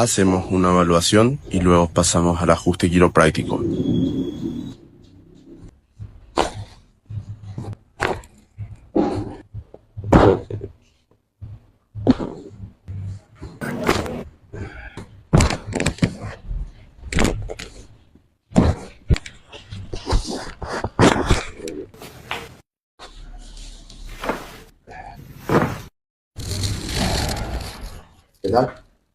Hacemos una evaluación y luego pasamos al ajuste quiropráctico. ¿Qué tal?